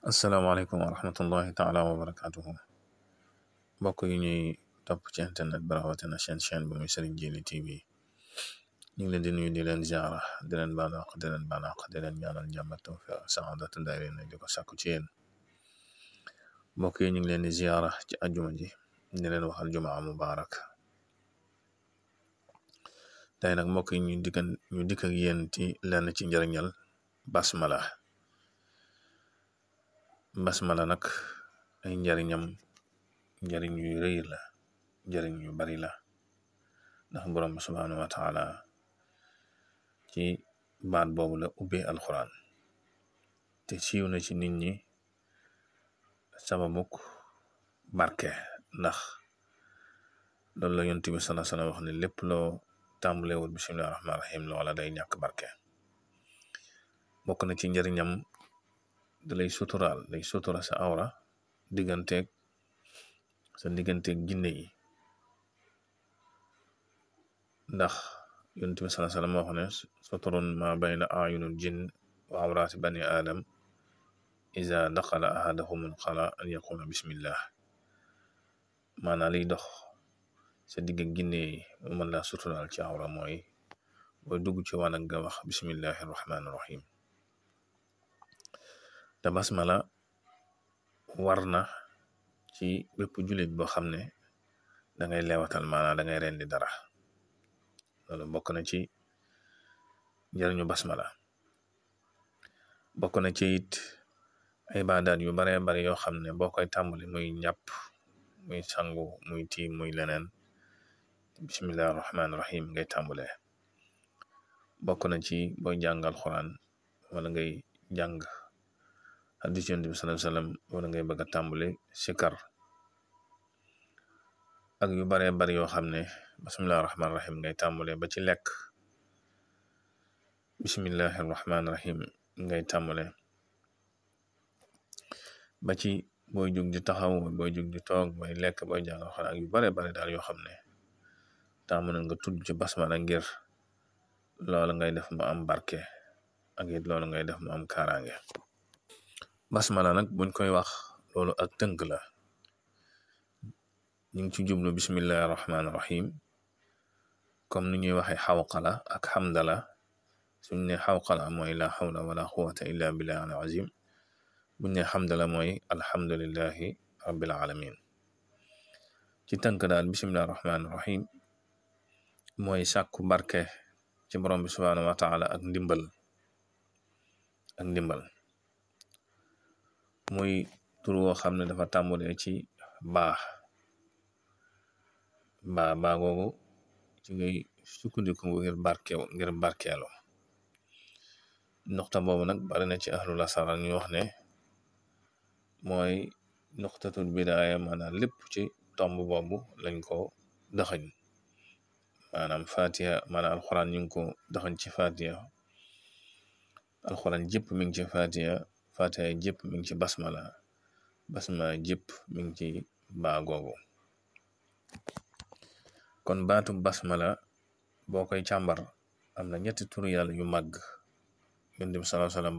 asalaamaaleykum wa rahmatullahi taala wa barakatuhu mbokk yi ñuy topp ci internet bi rawatina chaîne bu muy Serigne Djily TV ñu ngi leen di nuyu di leen ziara di leen baal àq di leen ñaanal jàmm ak tawfiq saadatu daarayni di ko sàkku ci yéen mbokk yi ñu ngi leen di ziara ci ajuma ji di leen waxal jumaa mubarak tey nag mbokk yi ñu dikk ak yéen ci lenn ci njëriñal basmala nag ay njariñ yu rëy la njariñ yu bari la ndax borom bi subhanahu wa taala ci baat boobu la ubbee alquran te siiw na ci nit ñi sababuk barke ndax loolu la yonent bi sallallahu alayhi wa sallam wax ne lépp loo tàmbalewul bismillahi rahmaani rahim loola day ñàkk barke bokk na ci njariñam da lay sutura sa awra digganteeg jinne yi ndax yonent bi sallallahu alayhi wa sallam wax ne suturun ma bayna ayunul jinn wa awraati bani adam iza daxala ahadahumul xala an yaqula bismillah maanaam liy dox sa digg jinne yi mën laa suturaal ci awra mooy booy dugg ci wanag nga wax bismillahi rahmaani rahim te basmala war na ci bépp jullit boo xam ne dangay leewatal maanaam dangay rendi dara loolu bokk na ci njariñu basmala bokk na ci it ay baadaat yu baree bari yoo xam ne boo koy tàmbali muy njàpp muy sangu muy tiim muy leneen bismillahi rahmaani rahim ngay tàmbale bokk na ci booy jàngal Alxuraan wala ngay jàng hadis Yonent bi sallallahu alayhi wa sallam wala ngay bëgg a tàmbali sikar ak yu baree bari yoo xam ne bismillahi rahmaani rahim ngay tàmbale ba ci lekk bismillahi rahmaani rahim ngay tàmbale ba ci booy jug di taxaw booy jug di toog booy lekk booy jàng Alxuraan ak yu baree bari daal yoo xam ne taamu na nga tudd ci basmala ngir loolu ngay def mu am barke ak it loolu ngay def mu am kaaraange basmala nag buñ koy wax loolu ak tënk la ñu ngi ci jublu bismillahi rahmaani rahim comme ni ñuy waxe xawqala ak xamdala suñ ne xawqala mooy la hawla wala quwwata illa billahi al azim buñ ne xamdala mooy alhamdulillahi rabbil alamin ci tënk daal bismillahi rahmaani rahim mooy sàkku barke ci borom bi subhanahu wa taala ak ndimbal muy tur woo xam ne dafa tàmbulee ci baa googu ci ngay sukkandiku ngir barkeelu nuxta boobu nag bari na ci ahlul asrar ñu wax ne mooy nuxtatul bidaaya maanaam lépp ci tomb boobu lañ ko dëxañ maanaam fatiha maanaam alxuraan ñu ngi ko dëxañ ci fatiha alxuraan jëpp mi ngi ci fatiha jëpp mi ngi ci basmala jëpp mi ngi ci baa googu kon baatu basmala boo koy càmbar am na ñetti turu yàlla yu màgg Yonent bi sallallahu alayhi wa sallam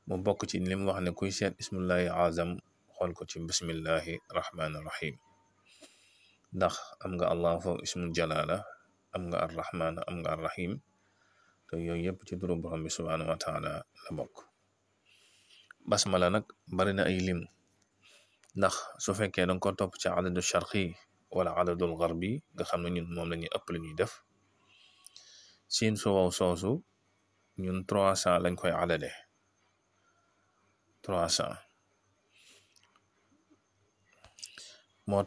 mu bokk ci li mu wax ne kuy seet ismullahi azam xool ko ci bismillahi rahmaani rahim ndax am nga allah foofu ismul jalala am nga arrahman am nga arrahim te yooyu yëpp ci turu borom bi subhanahu wa taala la bokk basmala nag bari na ay lim ndax su fekkee danga ko topp ci adadu sharqi wala adadul garbi nga xam ne ñun moom la ñuy ëpp lu ñuy def siin su wow soosu ñun 300 lañ koy adade 300 moo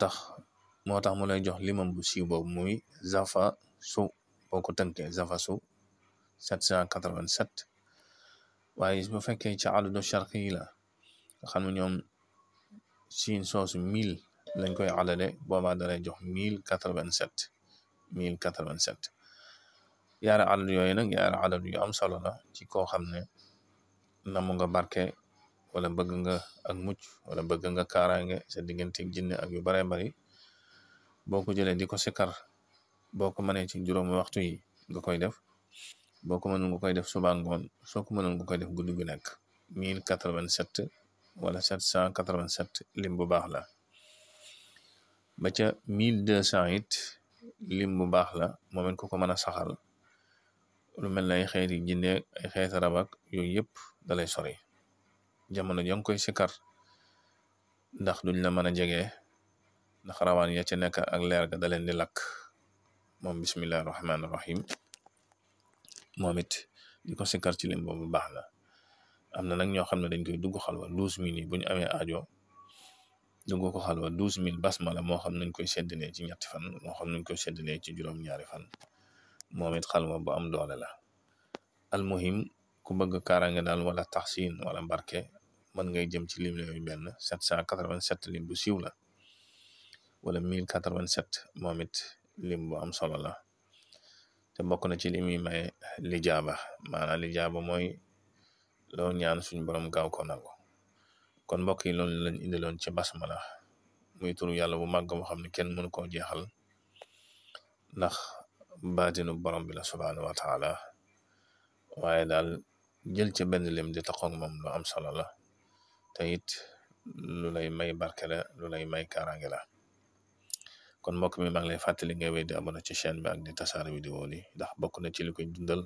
tax mu lay jox limam bu siiw boobu muy zafa su boo ko tënkee zafa su 787 waaye bu fekkee ci adadu sharqi yi la nga xam ne ñoom siin soosu 1000 lañ koy adade boobaa dalay jox 1087 yaara adad yooyu nag yaara adad yu am solo la ci koo xam ne namu nga barke wala bëgg nga ak mucc wala bëgg nga kaaraange sa digganteeg jinne ak yu bare bari boo ko jëlee di ko sikar boo ko mënee ci juróomi waxtu yi nga koy def boo ko mënul nga koy def suba ngoon soo ko mënul nga koy def guddi gu nekk 1087 wala 787 lim bu baax la. ba ca 1200 it lim bu baax la moom it ku ko mën a saxal lu mel ne ay xeeti jinne ay xeeti rabak yooyu yëpp dalay sori jamono jang koy sikar ndax duñ la mën a jege ndax rawaan ya ca nekk ak leer ga daleen di lakk moom bismillahi rahmaani rahim moom it di ko sikar ci lim boobu baax la. am na nag ñoo xam ne dañ koy dugg xalwa 12000 yi bu ñu amee aajo dugg ko xalwa 12000 basmala moo xam nañ koy seddalee ci ñetti fan moo xam nañ koy seddalee ci juróom-ñaari fan moom it xalwa bu am doole la. almuhim ku bëgg kaaraange daal wala taxsin wala barke mën ngay jëm ci lim yooyu benn 787 lim bu siiw la wala 1087 moom it lim bu am solo la te bokk na ci lim yi may lijaaba maanaam lijaaba mooy loo ñaan suñu borom gaaw ko nangu. kon mbokk yi loolu lañ indiloon ci basmala muy turu yàlla bu màgg moo xam ne kenn mënu koo jeexal ndax baatinu borom bi la subhaanahu wa taala waaye daal jël ca benn lim di taxoog moom lu am solo la te it lu lay may barke la lu lay may kaaraange la. kon mbokk mi maa ngi lay fàttali ngay wéy di abonné ci chaîne bi ak di tasaare vidéo yi ndax bokk na ci li koy dundal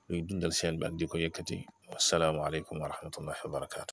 luy dundal chaîne bi ak di ko yëkkati. wassalaamu aleykum wa rahmatullahi wa barakaatu.